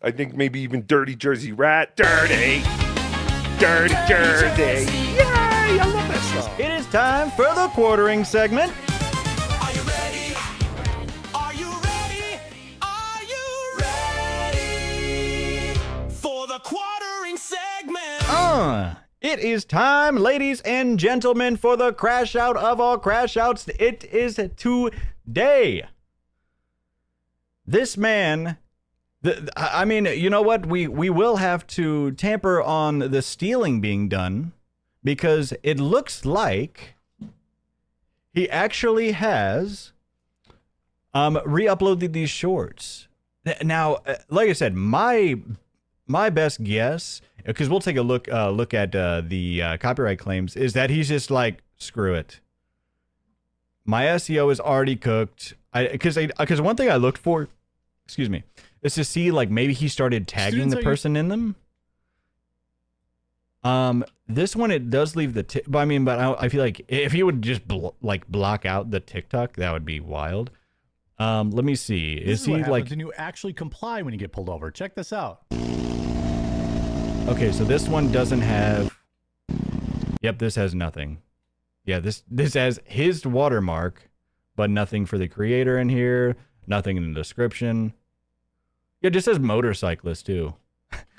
I think maybe even Dirty Jersey Rat. Dirty Jersey. Yay! I love that song. It is time for the quartering segment. Are you ready? Are you ready? Are you ready for the quartering segment? It is time, ladies and gentlemen, for the crash out of all crash outs. It is today. This man, I mean, you know what? We will have to tamper on the stealing being done because it looks like he actually has re-uploaded these shorts. Now, like I said, my best guess, because we'll take a look at the copyright claims, is that he's just like, screw it. My SEO is already cooked. Because one thing I looked for, excuse me, is to see like maybe he started tagging the person in them. This one, it does leave the but I feel like if he would just block out the TikTok, that would be wild. Let me see. Is he like? And you actually comply when you get pulled over? Check this out. Okay, so this one doesn't have. Yep, this has nothing. Yeah, this has his watermark, but nothing for the creator in here. Nothing in the description. Yeah, it just says motorcyclist too.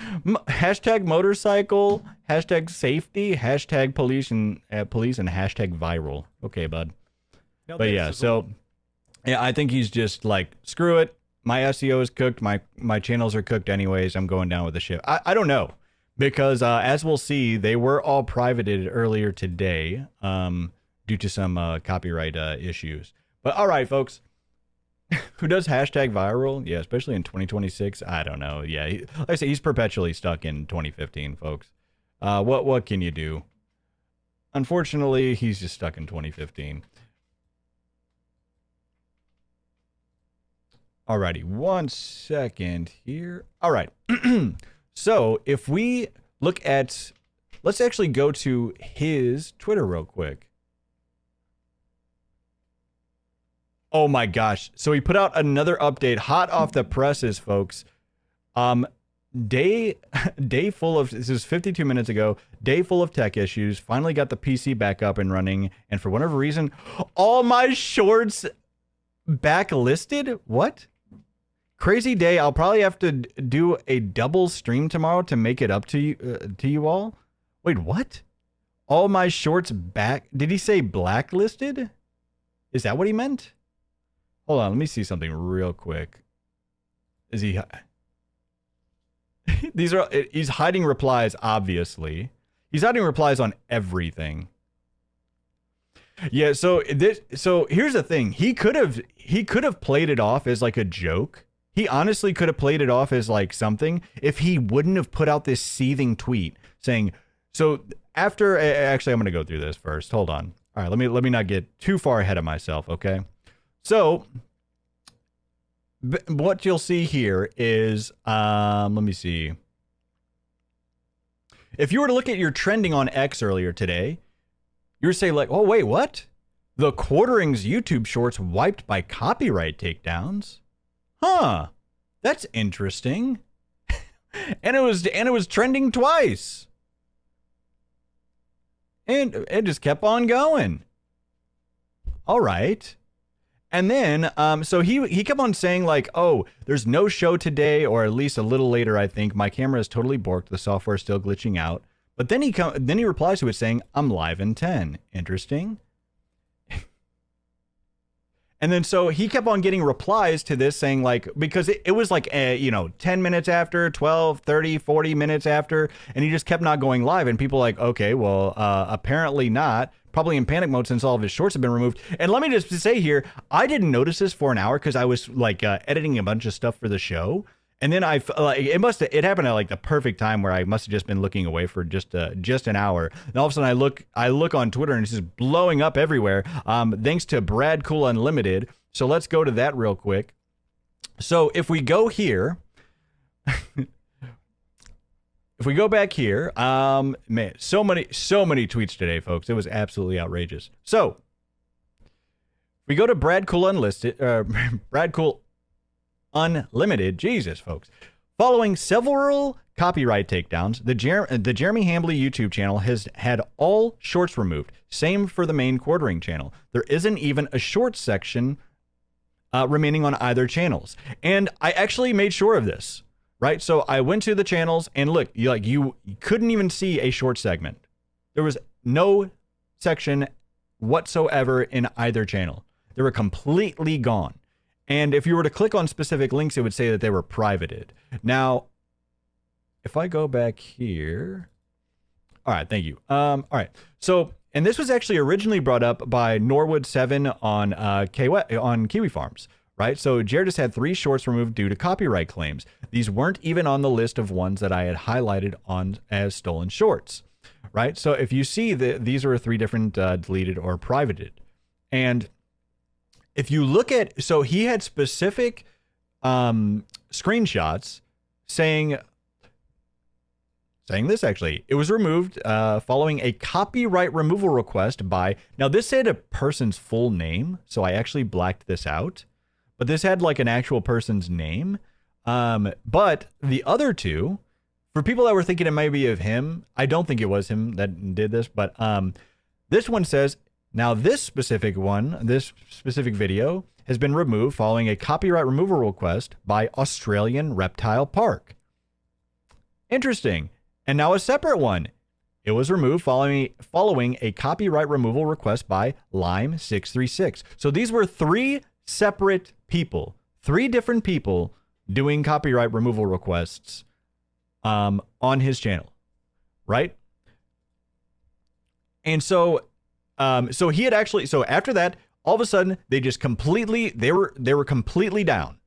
Hashtag motorcycle. Hashtag safety. Hashtag police and hashtag viral. Okay, bud. No, but yeah, so yeah, I think he's just like, screw it. My SEO is cooked. My channels are cooked anyways. I'm going down with the ship. I don't know. Because as we'll see, they were all privated earlier today due to some copyright issues. But all right, folks. Who does hashtag viral? Yeah, especially in 2026. I don't know. Yeah, like I say, he's perpetually stuck in 2015, folks. What can you do? Unfortunately, he's just stuck in 2015. Alrighty, 1 second here. All right. So if we look at, let's actually go to his Twitter real quick. Oh my gosh. So he put out another update, hot off the presses, folks. Day full of, this is 52 minutes ago, day full of tech issues, finally got the PC back up and running, and for whatever reason, all my shorts backlisted? What? Crazy day. I'll probably have to do a double stream tomorrow to make it up to you all. Wait, what? All my shorts back? Did he say blacklisted? Is that what he meant? Hold on, let me see something real quick. Is he? He's hiding replies, obviously. He's hiding replies on everything. Yeah, so here's the thing. He could have played it off as like a joke. He honestly could have played it off as like something if he wouldn't have put out this seething tweet saying, so after, actually, I'm going to go through this first. Hold on. All right, let me not get too far ahead of myself, okay? So what you'll see here is, let me see. If you were to look at your trending on X earlier today, you're saying like, oh, wait, what? The Quartering's YouTube shorts wiped by copyright takedowns? Huh, that's interesting. and it was trending twice. And it just kept on going. All right. And then, so he kept on saying like, oh, there's no show today, or at least a little later, I think. My camera is totally borked. The software is still glitching out. But then he replies to it saying, I'm live in 10. Interesting. And then so he kept on getting replies to this saying like, because it was like, 10 minutes after, 12, 30, 40 minutes after, and he just kept not going live. And people like, okay, well, apparently not. Probably in panic mode since all of his shorts have been removed. And let me just say here, I didn't notice this for an hour because I was like editing a bunch of stuff for the show. And then it happened at like the perfect time where I must have just been looking away for just an hour. And all of a sudden I look on Twitter and it's just blowing up everywhere. Thanks to Brad Cool Unlimited. So let's go to that real quick. So if we go here, if we go back here, man, so many tweets today, folks. It was absolutely outrageous. So we go to Brad Cool Unlisted, Brad Cool Unlimited. Jesus, folks. Following several copyright takedowns, the Jeremy Hambley YouTube channel has had all shorts removed. Same for the main quartering channel. There isn't even a shorts section remaining on either channels. And I actually made sure of this, right? So I went to the channels and look, you couldn't even see a short segment. There was no section whatsoever in either channel. They were completely gone. And if you were to click on specific links, it would say that they were privated. Now, if I go back here, all right, thank you. All right, so, and this was actually originally brought up by Norwood7 on Kiwi Farms, right? So Jared has had 3 shorts removed due to copyright claims. These weren't even on the list of ones that I had highlighted on as stolen shorts, right? So if you see that these are 3 different deleted or privated, and if you look at, so he had specific screenshots saying this actually. It was removed following a copyright removal request by, now this said a person's full name, so I actually blacked this out, but this had like an actual person's name. But the other 2, for people that were thinking it might be of him, I don't think it was him that did this, but this one says, now this specific video has been removed following a copyright removal request by Australian Reptile Park. Interesting. And now a separate one. It was removed following a copyright removal request by Lime636. So these were 3 separate people, 3 different people doing copyright removal requests on his channel, right? And so so he had actually, so after that, all of a sudden they just completely, they were completely down,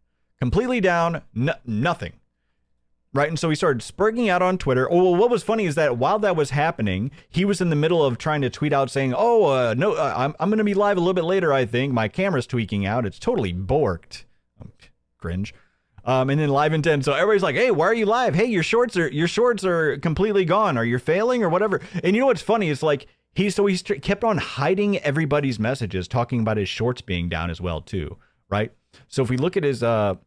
nothing. Right. And so he started spurging out on Twitter. Oh, well, what was funny is that while that was happening, he was in the middle of trying to tweet out saying, oh, no, I'm going to be live a little bit later. I think my camera's tweaking out. It's totally borked. Cringe. And then live in 10. So everybody's like, hey, why are you live? Hey, your shorts are completely gone. Are you failing or whatever? And you know what's funny is like, he kept on hiding everybody's messages, talking about his shorts being down as well, too. Right. So if we look at his, oh,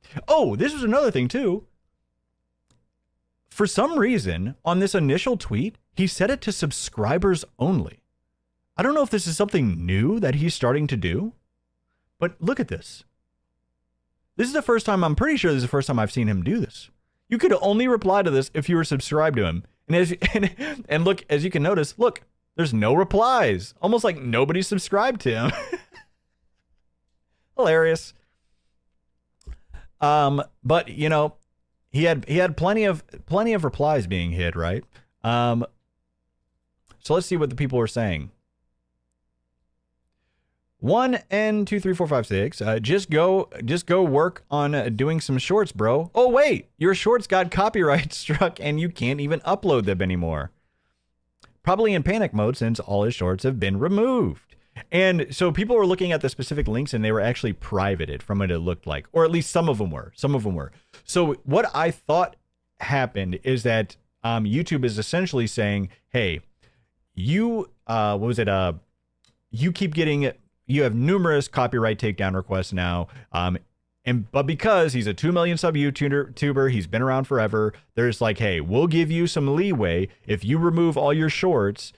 this was another thing, too. For some reason, on this initial tweet, he set it to subscribers only. I don't know if this is something new that he's starting to do, but look at this. This is the first time, I'm pretty sure this is the first time I've seen him do this. You could only reply to this if you were subscribed to him. And look, as you can notice, look, there's no replies. Almost like nobody subscribed to him. Hilarious. But, you know, he had plenty of replies being hid, right? So let's see what the people were saying. 1 and 2, 3, 4, 5, 6. Just go work on doing some shorts, bro. Oh wait, your shorts got copyright struck and you can't even upload them anymore. Probably in panic mode since all his shorts have been removed. And so people were looking at the specific links and they were actually privated from what it looked like, or at least some of them were. So what I thought happened is that YouTube is essentially saying, hey, you you keep getting, you have numerous copyright takedown requests now. But because he's a 2 million sub YouTuber, he's been around forever. There's like, hey, we'll give you some leeway if you remove all your shorts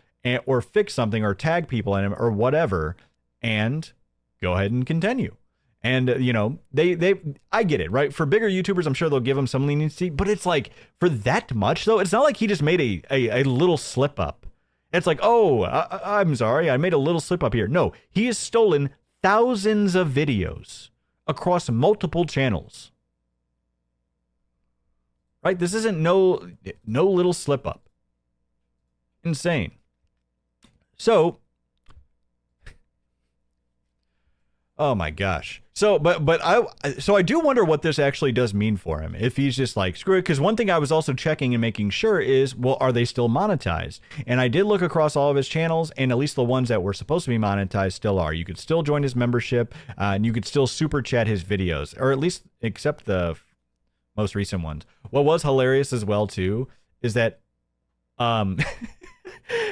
or fix something or tag people in them or whatever, and go ahead and continue. And, you know, I get it, right? For bigger YouTubers, I'm sure they'll give them some leniency, but it's like for that much though, it's not like he just made a little slip up. It's like, oh, I'm sorry, I made a little slip up here. No, he has stolen thousands of videos across multiple channels. Right? This isn't no little slip up. Insane. So, oh my gosh. So, but I do wonder what this actually does mean for him. If he's just like, screw it. Because one thing I was also checking and making sure is, well, are they still monetized? And I did look across all of his channels, and at least the ones that were supposed to be monetized still are. You could still join his membership, and you could still super chat his videos, or at least except the most recent ones. What was hilarious as well too is that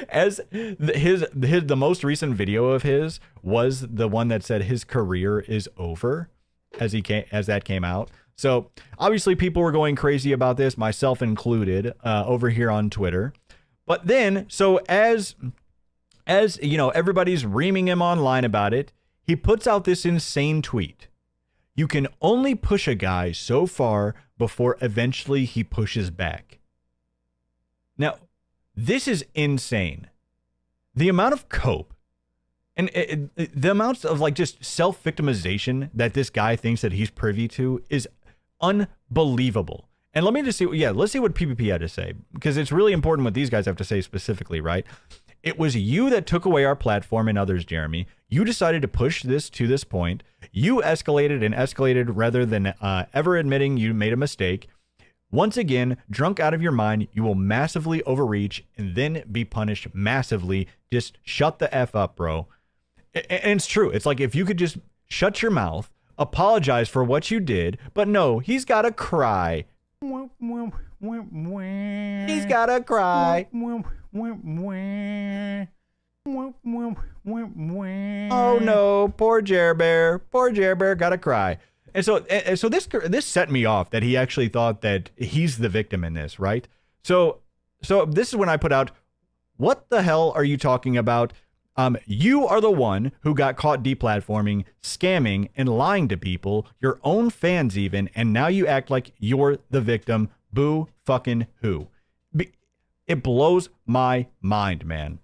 as the most recent video of his was the one that said his career is over as that came out. So obviously people were going crazy about this, myself included, over here on Twitter. But then, so as you know, everybody's reaming him online about it, he puts out this insane tweet. You can only push a guy so far before eventually he pushes back. Now, this is insane. The amount of cope and the amounts of like just self-victimization that this guy thinks that he's privy to is unbelievable. And let me just see, let's see what PPP had to say, because it's really important what these guys have to say specifically, right? It was you that took away our platform and others, Jeremy. You decided to push this to this point. You escalated and escalated rather than ever admitting you made a mistake. Once again, drunk out of your mind, you will massively overreach and then be punished massively. Just shut the F up, bro. And it's true. It's like if you could just shut your mouth, apologize for what you did, but no, he's got to cry. He's got to cry. Oh no, poor Jer Bear. Poor Jer Bear got to cry. And so this set me off that he actually thought that he's the victim in this, right? So this is when I put out, what the hell are you talking about? You are the one who got caught deplatforming, scamming, and lying to people, your own fans even, and now you act like you're the victim. Boo fucking who. It blows my mind, man,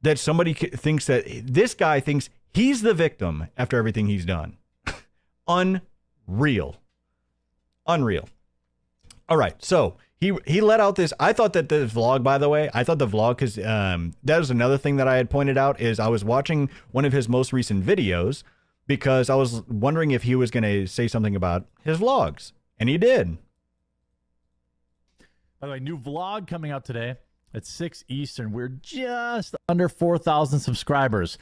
that somebody thinks that this guy thinks he's the victim after everything he's done. Unreal. All right, so he let out this. I thought that the vlog, by the way, because that was another thing that I had pointed out, is I was watching one of his most recent videos because I was wondering if he was going to say something about his vlogs, and he did. By the way, new vlog coming out today at 6 Eastern. We're just under 4,000 subscribers.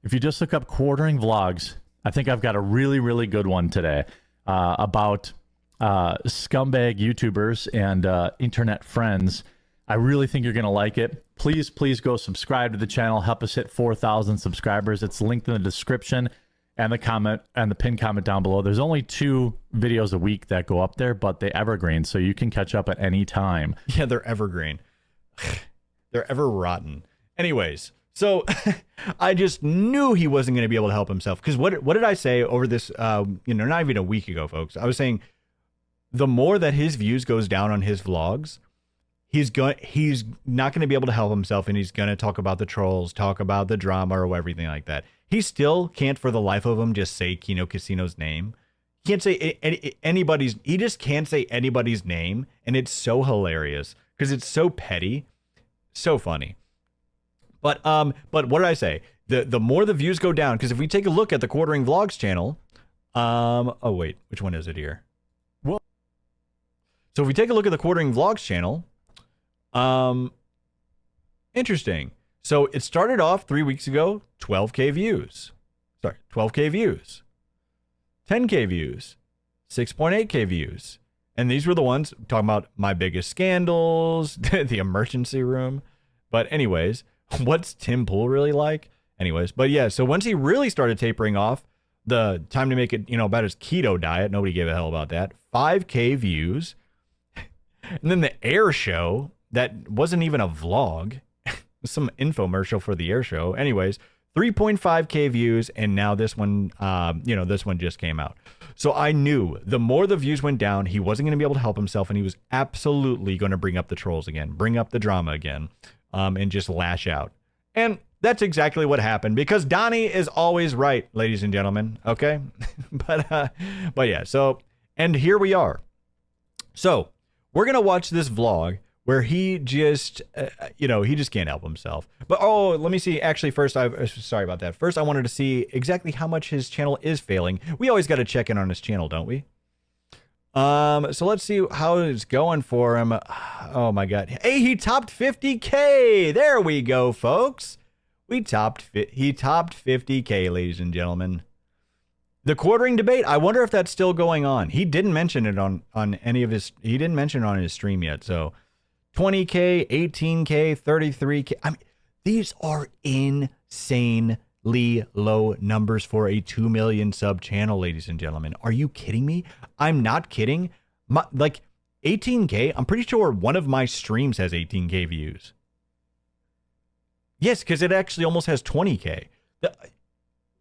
If you just look up Quartering Vlogs, I think I've got a really, really good one today about scumbag YouTubers and internet friends. I really think you're going to like it. Please go subscribe to the channel. Help us hit 4,000 subscribers. It's linked in the description and the comment and the pinned comment down below. There's only 2 videos a week that go up there, but they evergreen, so you can catch up at any time. Yeah, they're evergreen. They're ever rotten. Anyways, so I just knew he wasn't going to be able to help himself. Because what did I say over this, not even a week ago, folks? I was saying the more that his views goes down on his vlogs, he's not going to be able to help himself, and he's going to talk about the trolls, talk about the drama or everything like that. He still can't for the life of him just say Kino Casino's name. He can't say anybody's. He just can't say anybody's name, and it's so hilarious because it's so petty, so funny. But what did I say? The more the views go down, because if we take a look at the Quartering Vlogs channel, oh wait, which one is it here? Well, so if we take a look at the Quartering Vlogs channel, interesting. So it started off 3 weeks ago, 12K views. Sorry, 12K views, 10K views, 6.8K views. And these were the ones talking about my biggest scandals, the emergency room. But anyways, what's Tim Pool really like? Anyways, but yeah, so once he really started tapering off, the time to make it, about his keto diet, nobody gave a hell about that. 5K views. And then the air show, that wasn't even a vlog. Some infomercial for the air show. Anyways, 3.5K views, and now this one, this one just came out. So I knew the more the views went down, he wasn't going to be able to help himself, and he was absolutely going to bring up the trolls again, bring up the drama again, and just lash out. And that's exactly what happened, because Donnie is always right, ladies and gentlemen. Okay, but yeah. So, and here we are. So we're gonna watch this vlog where he just, he just can't help himself. But, let me see. Actually, first, sorry about that. First, I wanted to see exactly how much his channel is failing. We always got to check in on his channel, don't we? So let's see how it's going for him. Oh, my God. Hey, he topped 50K. There we go, folks. He topped 50K, ladies and gentlemen. The quartering debate, I wonder if that's still going on. He didn't mention it on any of his, he didn't mention it on his stream yet, so 20K, 18K, 33K. I mean, these are insane low numbers for a 2 million sub channel, ladies and gentlemen. Are you kidding me? I'm not kidding. Like 18K, I'm pretty sure one of my streams has 18K views. Yes, because it actually almost has 20K.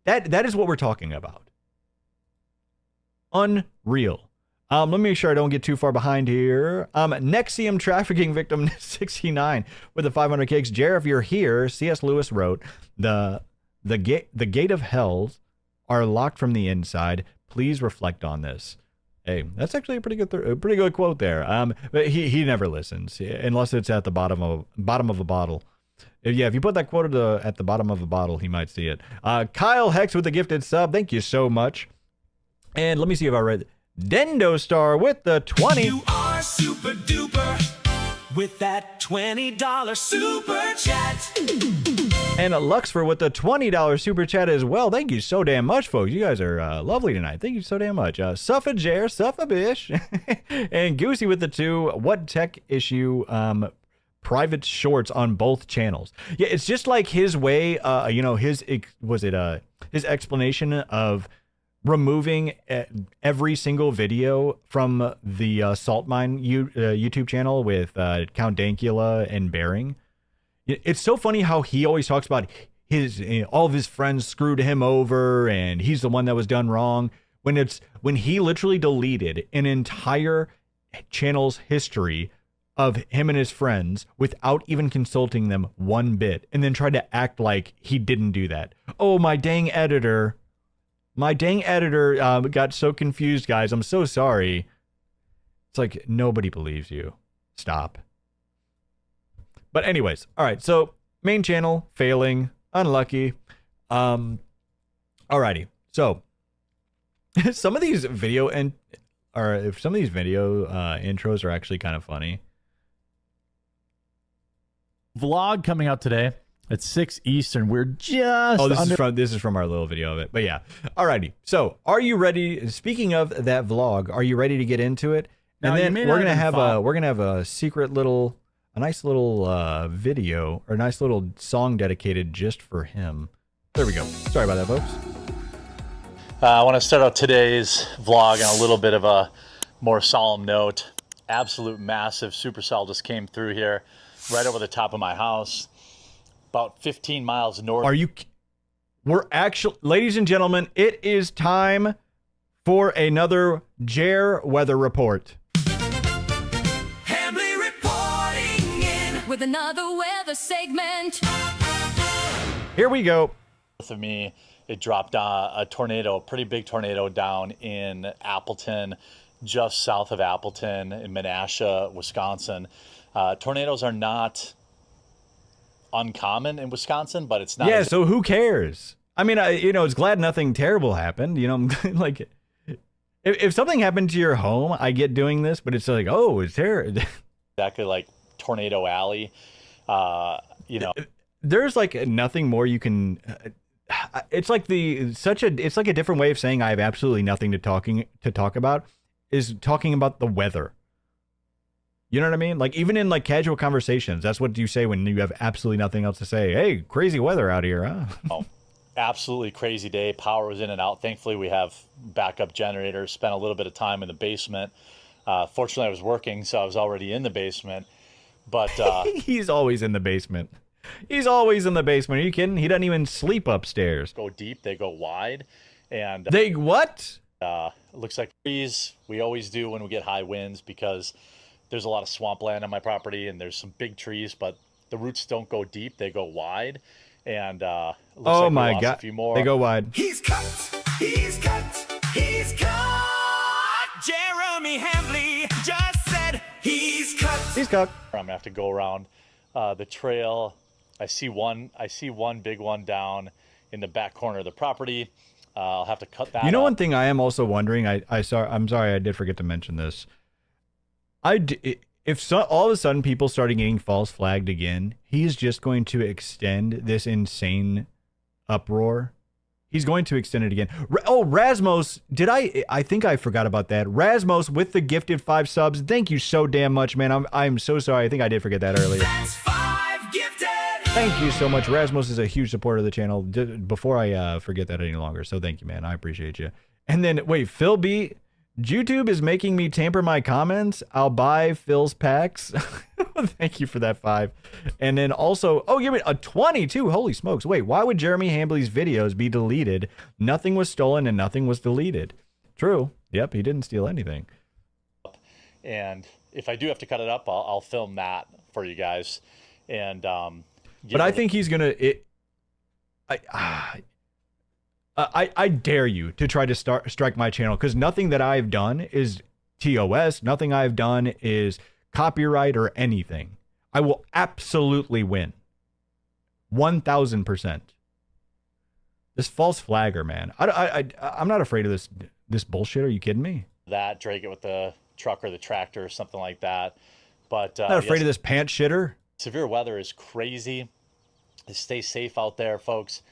That is what we're talking about. Unreal. Let me make sure I don't get too far behind here. Nexium trafficking victim 69 with the 500 cakes. Jer, if you're here, C.S. Lewis wrote, the gate of hell are locked from the inside. Please reflect on this. Hey, that's actually a pretty good quote there. But he never listens unless it's at the bottom of a bottle. Yeah, if you put that quote at the bottom of a bottle, he might see it. Kyle Hex with the gifted sub. Thank you so much. And let me see if I read Dendo Star with the 20. You are super duper with that $20 super chat. And Luxfer with the $20 super chat as well. Thank you so damn much, folks. You guys are lovely tonight. Thank you so damn much. Suffager, Suffabish, and Goosey with the 2. What tech issue? Private shorts on both channels. Yeah, it's just like his way. His explanation of removing every single video from the Salt Mine YouTube channel with Count Dankula and Bearing. It's so funny how he always talks about all of his friends screwed him over and he's the one that was done wrong, when he literally deleted an entire channel's history of him and his friends without even consulting them one bit, and then tried to act like he didn't do that. Oh, my dang editor got so confused, guys. I'm so sorry. It's like, nobody believes you. Stop. But anyways, all right. So main channel failing, unlucky. Alrighty. So some of these video intros are actually kind of funny. Vlog coming out today at 6 Eastern. We're just this is from our little video of it. But yeah. Alrighty. So are you ready? Speaking of that vlog, are you ready to get into it? And then we're gonna have a secret little, a nice little video or a nice little song dedicated just for him. There we go. Sorry about that, folks. I want to start out today's vlog on a little bit of a more solemn note. Absolute massive supercell just came through here right over the top of my house, about 15 miles north. We're actually, ladies and gentlemen, it is time for another Jer weather report. Hambly reporting in with another weather segment. Here we go. Of me, it dropped a tornado, a pretty big tornado down in Appleton, just south of Appleton in Menasha, Wisconsin. Tornadoes are not uncommon in Wisconsin, but it's not. Yeah, so who cares? I mean, it's glad nothing terrible happened. Like, if something happened to your home, I get doing this, but it's like, oh, it's terrible. Exactly like Tornado Alley. There's like nothing more you can. It's like it's like a different way of saying I have absolutely nothing to talk about is talking about the weather. You know what I mean? Like, even in like casual conversations, that's what you say when you have absolutely nothing else to say. Hey, crazy weather out here, huh? Oh, absolutely crazy day. Power was in and out. Thankfully, we have backup generators. Spent a little bit of time in the basement. Fortunately, I was working, so I was already in the basement. But he's always in the basement. He's always in the basement. Are you kidding? He doesn't even sleep upstairs. Go deep, they go wide. And they what? Looks like trees. We always do when we get high winds because there's a lot of swampland on my property and there's some big trees, but the roots don't go deep, they go wide. And looks oh like my God, a few more. They go wide. He's cut. Jeremy Hambley just said he's cut. He's cut. I'm gonna have to go around the trail. I see one big one down in the back corner of the property. I'll have to cut that. One thing I am also wondering, I'm sorry, I did forget to mention this. If all of a sudden people started getting false flagged again, he's just going to extend this insane uproar. He's going to extend it again. Rasmos, I think I forgot about that. Rasmos with the gifted 5 subs. Thank you so damn much, man. I'm so sorry. I think I did forget that earlier. That's 5 gifted. Thank you so much. Rasmus is a huge supporter of the channel. Before I forget that any longer, so thank you, man. I appreciate you. And then, wait, Phil B. YouTube is making me tamper my comments. I'll buy Phil's packs. Thank you for that 5. And then also, oh, give me a 22. Holy smokes. Wait, why would Jeremy Hambley's videos be deleted? Nothing was stolen and nothing was deleted. True. Yep, he didn't steal anything. And if I do have to cut it up, I'll film that for you guys. And but I think he's gonna. I dare you to try to strike my channel, because nothing that I've done is TOS. Nothing I've done is copyright or anything. I will absolutely win. 1000%. This false flagger, man. I'm not afraid of this bullshit. Are you kidding me? that, drag it with the truck or the tractor or something like that. But not afraid of this pants shitter. Severe weather is crazy. Stay safe out there, folks.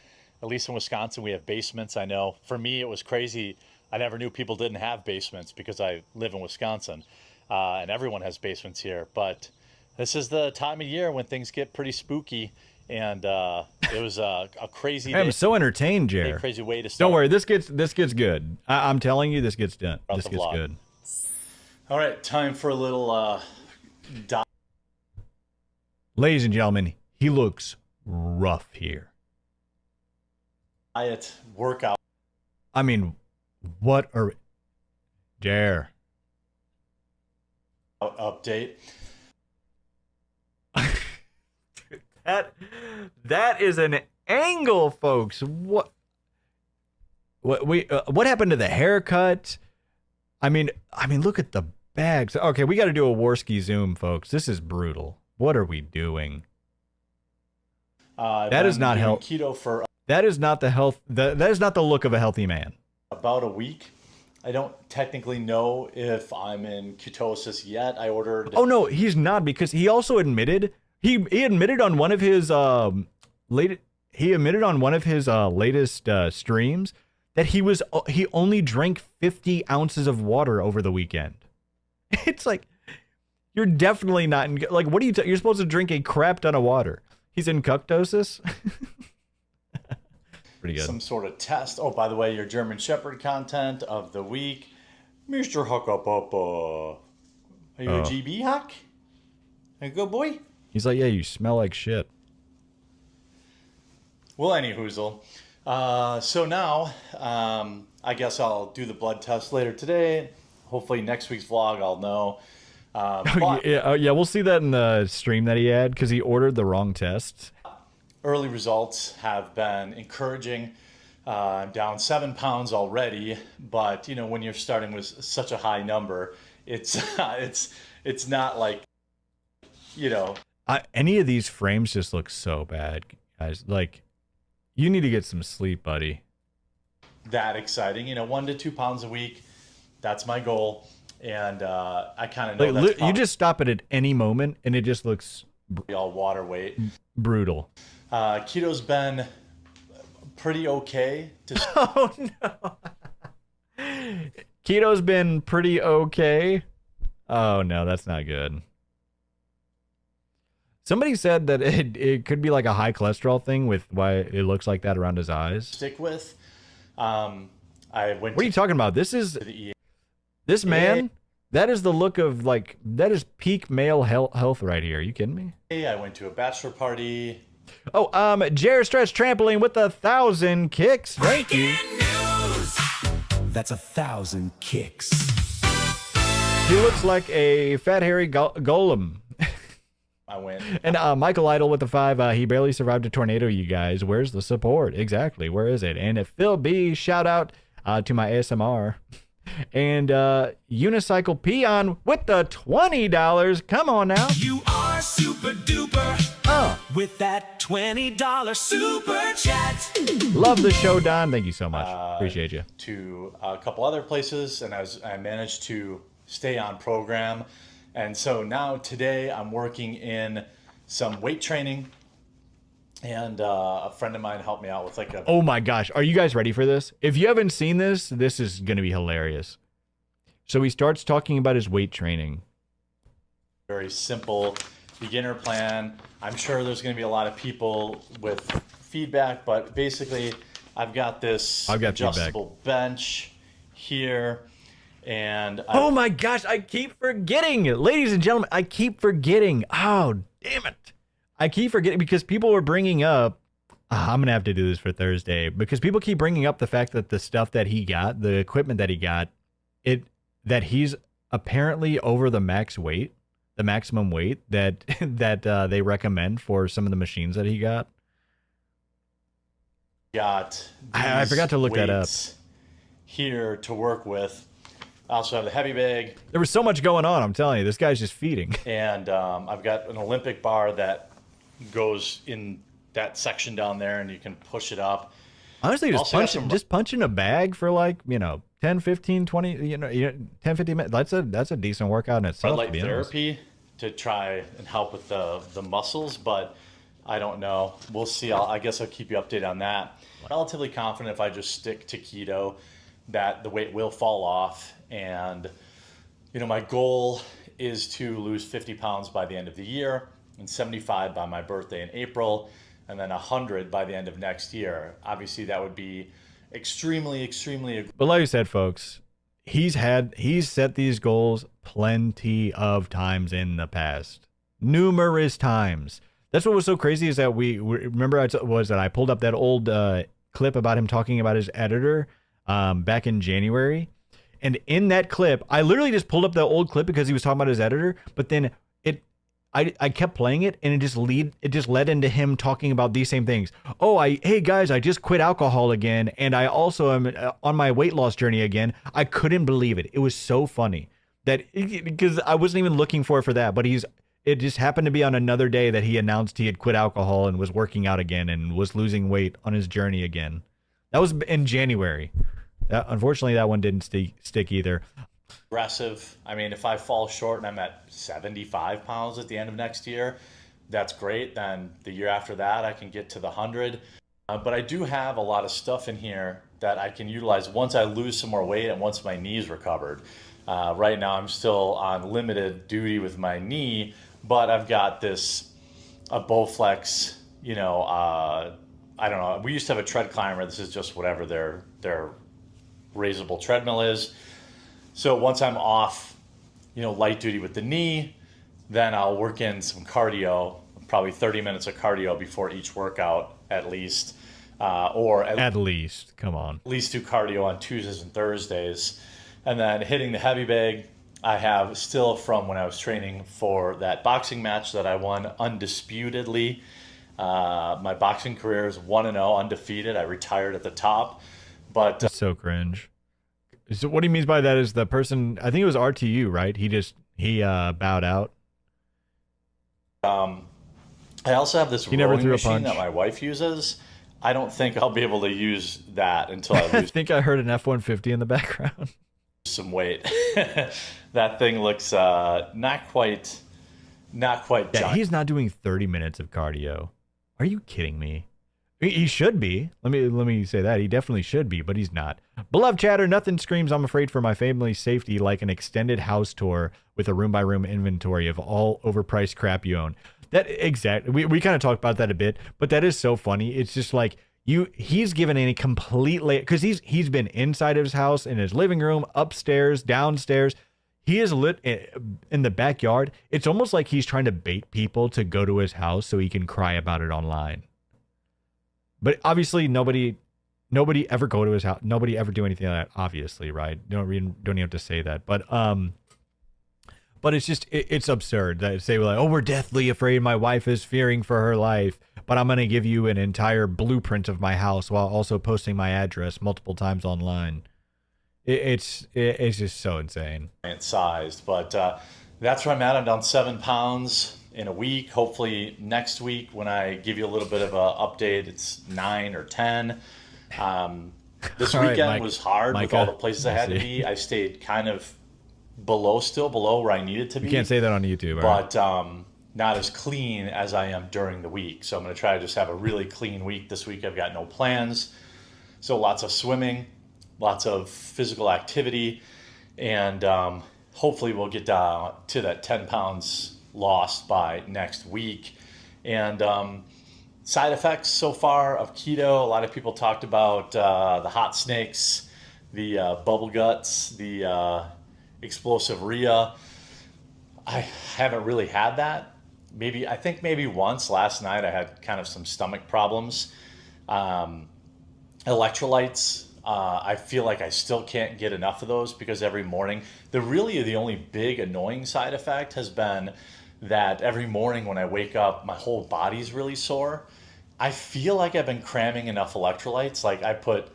At least in Wisconsin, we have basements. I know for me, it was crazy. I never knew people didn't have basements because I live in Wisconsin, and everyone has basements here. But this is the time of year when things get pretty spooky, and it was a crazy day. I'm so entertained, Jer. A crazy way to start. Don't worry, this gets good. I'm telling you, this gets done. This gets good. All right, time for a little Ladies and gentlemen, he looks rough here. Diet workout. I mean, what are Jer? Update. That is an angle, folks. What happened to the haircut? I mean, look at the bags. Okay, we got to do a Warski zoom, folks. This is brutal. What are we doing? That is not health. Keto for that is not the health. That is not the look of a healthy man. About a week. I don't technically know if I'm in ketosis yet. I ordered. Oh no, he's not, because he also admitted he admitted on one of his latest streams that he only drank 50 ounces of water over the weekend. It's like, you're definitely not in, like, what are you you're supposed to drink a crap ton of water. He's in cuctosis. Pretty good. Some sort of test. Oh, by the way, your German Shepherd content of the week, Mr. Huckapapa. Are you a GB Huck? A good boy? He's like, yeah, you smell like shit. Well, any hoozle. So now, I guess I'll do the blood test later today. Hopefully next week's vlog I'll know. Yeah, we'll see that in the stream that he had, because he ordered the wrong test. Early results have been encouraging. I'm down 7 pounds already, but you know, when you're starting with such a high number, it's not like, you know. Any of these frames just look so bad, guys. Like, you need to get some sleep, buddy. That exciting, you know, 1 to 2 pounds a week. That's my goal, and I kind of know like, you just stop it at any moment, and it just looks all water weight. Brutal. Keto's been pretty okay. Oh no. Keto's been pretty okay. Oh no, that's not good. Somebody said that it could be like a high cholesterol thing with why it looks like that around his eyes. Stick with. What are you talking about? This man, that is the look of, like, that is peak male health right here. Are you kidding me? I went to a bachelor party. Oh, Jared Stretch Trampoline with 1,000 kicks. Thank you. News. That's 1,000 kicks. He looks like a fat hairy golem. I went. And Michael Idle with the 5. He barely survived a tornado, you guys. Where's the support? Exactly. Where is it? And if Phil B, shout out to my ASMR. And Unicycle Peon with the $20. Come on now. You are super duper with that $20 super chat. Love the show, Don. Thank you so much. Appreciate you. To a couple other places, and I managed to stay on program. And so now today I'm working in some weight training, and a friend of mine helped me out with like a... Oh my gosh. Are you guys ready for this? If you haven't seen this, this is going to be hilarious. So he starts talking about his weight training. Very simple beginner plan. I'm sure there's going to be a lot of people with feedback, but basically I've got this adjustable bench here. And oh my gosh, I keep forgetting. Ladies and gentlemen, I keep forgetting. Oh, damn it. I keep forgetting because people were bringing up, I'm going to have to do this for Thursday, because people keep bringing up the fact that the stuff that he got, the equipment that he got, that he's apparently over the maximum weight that they recommend for some of the machines that he got. I forgot to look that up. Here to work with. I also have the heavy bag. There was so much going on, I'm telling you. This guy's just feeding. And I've got an Olympic bar that goes in that section down there, and you can push it up. Honestly, just punching a bag for 10, 15, 20, 10, 15 minutes. That's a decent workout in itself. Light therapy to try and help with the muscles, but I don't know. We'll see. I guess I'll keep you updated on that. Relatively confident if I just stick to keto that the weight will fall off. And, my goal is to lose 50 pounds by the end of the year and 75 by my birthday in April, and then 100 by the end of next year. Obviously, that would be extremely, extremely. But like I said, folks, he's set these goals plenty of times in the past. Numerous times. That's what was so crazy is that we remember I pulled up that old clip about him talking about his editor back in January. And in that clip, I literally just pulled up the old clip because he was talking about his editor, but then I kept playing it, and it just led into him talking about these same things. Hey guys, I just quit alcohol again, and I also am on my weight loss journey again. I couldn't believe it. It was so funny because I wasn't even looking for that, but it just happened to be on another day that he announced he had quit alcohol and was working out again and was losing weight on his journey again. That was in January. Unfortunately, that one didn't stick either. Aggressive. I mean, if I fall short and I'm at 75 pounds at the end of next year, that's great. Then the year after that, I can get to the 100. But I do have a lot of stuff in here that I can utilize once I lose some more weight and once my knee's recovered. Right now, I'm still on limited duty with my knee, but I've got a Bowflex, I don't know. We used to have a tread climber. This is just whatever their raisable treadmill is. So once I'm off, light duty with the knee, then I'll work in some cardio, probably 30 minutes of cardio before each workout at least. At least do cardio on Tuesdays and Thursdays. And then hitting the heavy bag, I have still from when I was training for that boxing match that I won undisputedly. My boxing career is 1-0, undefeated. I retired at the top. But that's so cringe. So what he means by that is the person, I think it was RTU, right? He bowed out. I also have this rowing machine that my wife uses. I don't think I'll be able to use that until I lose. I think I heard an F-150 in the background. Some weight. That thing looks not quite giant. Yeah, he's not doing 30 minutes of cardio. Are you kidding me? He should be. Let me say that. He definitely should be, but he's not. Beloved chatter, nothing screams I'm afraid for my family's safety like an extended house tour with a room-by-room inventory of all overpriced crap you own. We kind of talked about that a bit, but that is so funny. It's just like he's given a complete because he's been inside of his house, in his living room, upstairs, downstairs. He is lit in the backyard. It's almost like he's trying to bait people to go to his house so he can cry about it online. But obviously, nobody ever go to his house. Nobody ever do anything like that. Obviously, right? Don't even have to say that. But it's just it's absurd that say like, we're deathly afraid. My wife is fearing for her life, but I'm gonna give you an entire blueprint of my house while also posting my address multiple times online. It's just so insane. Sized, but that's where I'm at. I'm down 7 pounds in a week. Hopefully next week when I give you a little bit of an update, it's 9 or 10. This weekend was hard with all the places I had to be. I stayed kind of below where I needed to be. You can't say that on YouTube. But not as clean as I am during the week. So I'm going to try to just have a really clean week. This week I've got no plans. So lots of swimming, lots of physical activity, and hopefully we'll get to that 10 pounds lost by next week. And side effects so far of keto, a lot of people talked about the hot snakes, the bubble guts, the explosive rhea. I haven't really had that. I think maybe once last night I had kind of some stomach problems. Electrolytes, I feel like I still can't get enough of those because every morning, the only big annoying side effect has been that every morning when I wake up, my whole body's really sore. I feel like I've been cramming enough electrolytes. Like I put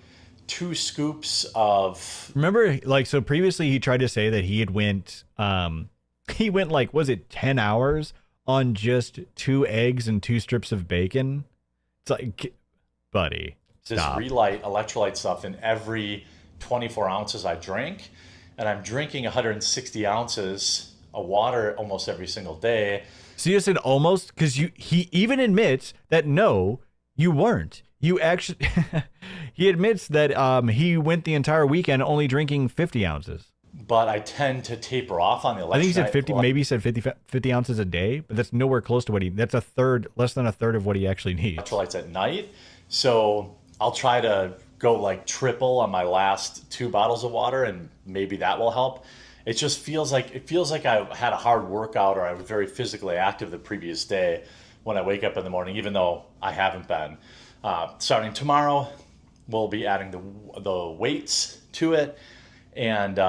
2 scoops of... Remember, like, so previously he tried to say that he went like, was it 10 hours on just 2 eggs and 2 strips of bacon? It's like, buddy, stop. This Relight electrolyte stuff in every 24 ounces I drink. And I'm drinking 160 ounces of water almost every single day. So you said almost, because he even admits that no, you weren't. You actually, he admits that he went the entire weekend only drinking 50 ounces. But I tend to taper off on the electrolyte. I think he said 50, maybe he said 50 ounces a day, but that's nowhere close to that's less than a third of what he actually needs. Electrolytes at night. So I'll try to go like triple on my last 2 bottles of water, and maybe that will help. It just feels like I had a hard workout, or I was very physically active the previous day when I wake up in the morning, even though I haven't been. Starting tomorrow, we'll be adding the weights to it, and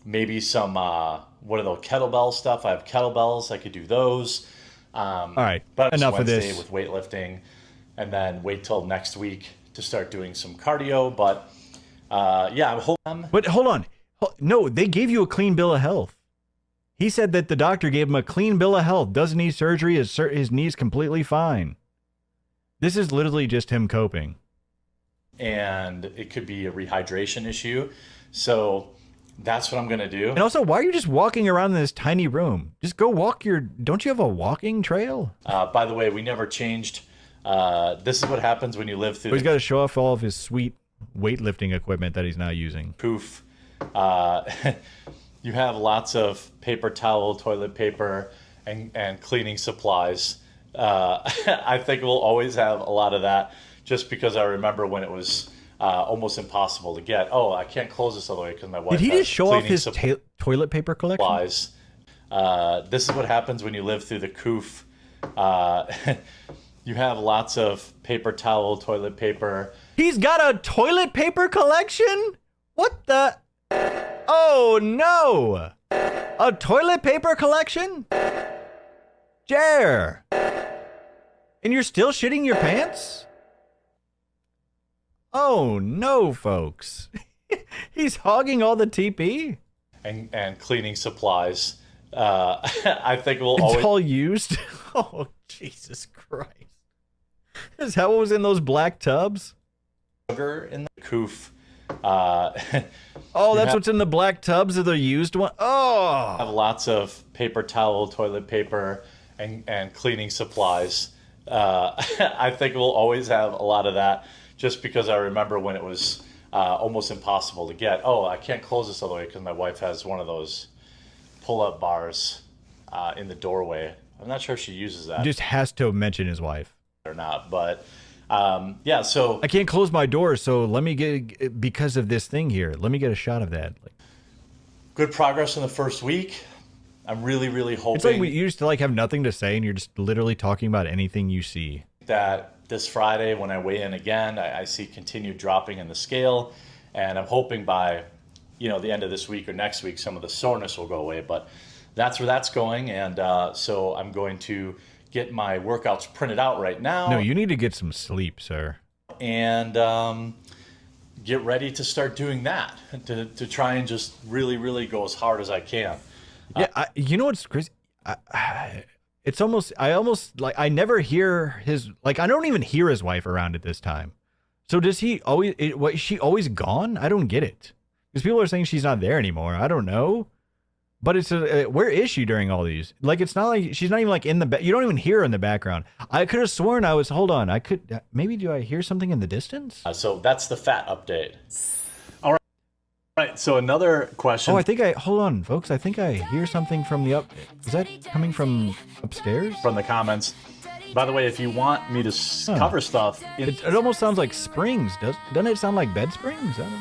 maybe some what are those kettlebell stuff? I have kettlebells. I could do those. All right, but enough Wednesday of this. with weightlifting, and then wait till next week to start doing some cardio. But yeah, I'm hoping. But hold on. No, they gave you a clean bill of health. He said that the doctor gave him a clean bill of health. Doesn't need surgery. His knee's completely fine. This is literally just him coping. And it could be a rehydration issue. So that's what I'm going to do. And also, why are you just walking around in this tiny room? Just go walk don't you have a walking trail? By the way, we never changed. This is what happens when you live through. He's got to show off all of his sweet weightlifting equipment that he's not using. Poof. You have lots of paper towel, toilet paper, and cleaning supplies. I think we'll always have a lot of that, just because I remember when it was almost impossible to get. Oh, I can't close this all the way because my wife. Did he has just show off cleaning his toilet paper collection? supplies. This is what happens when you live through the coof. You have lots of paper towel, toilet paper. He's got a toilet paper collection? What the? Oh no! A toilet paper collection? Jer! And you're still shitting your pants? Oh no, folks. He's hogging all the TP? And cleaning supplies. I think we'll It's always. all used? Oh, Jesus Christ. Is that what was in those black tubs? Sugar in the coof. Oh, that's what's in the black tubs of the used one? Oh! Have lots of paper towel, toilet paper, and cleaning supplies. I think we'll always have a lot of that, just because I remember when it was almost impossible to get. Oh, I can't close this all the way because my wife has one of those pull-up bars in the doorway. I'm not sure if she uses that Just has to mention his wife. or not, but yeah, so I can't close my door, so let me get, because of this thing here, let me get a shot of that. good progress in the first week. I'm really, really hoping It's like you used to have nothing to say, and you're just literally talking about anything you see. that this Friday when I weigh in again, I see continued dropping in the scale, and I'm hoping by the end of this week or next week some of the soreness will go away. But that's where that's going, and so I'm going to get my workouts printed out right now. No, you need to get some sleep, sir. And get ready to start doing that, to try and just really, really go as hard as I can. Yeah, you know what's crazy? It's almost, I never hear I don't even hear his wife around at this time. So does he always, is she always gone? I don't get it. Because people are saying she's not there anymore. I don't know. But it's where is she during all these? It's not like she's not even in the you don't even hear her in the background. I could have sworn hold on, maybe do I hear something in the distance? So that's the fat update. All right. Right. So another question. Oh, hold on, folks. I think I hear something from the is that coming from upstairs? From the comments. By the way, if you want me to cover stuff, It almost sounds like springs. Doesn't it sound like bed springs? I don't know.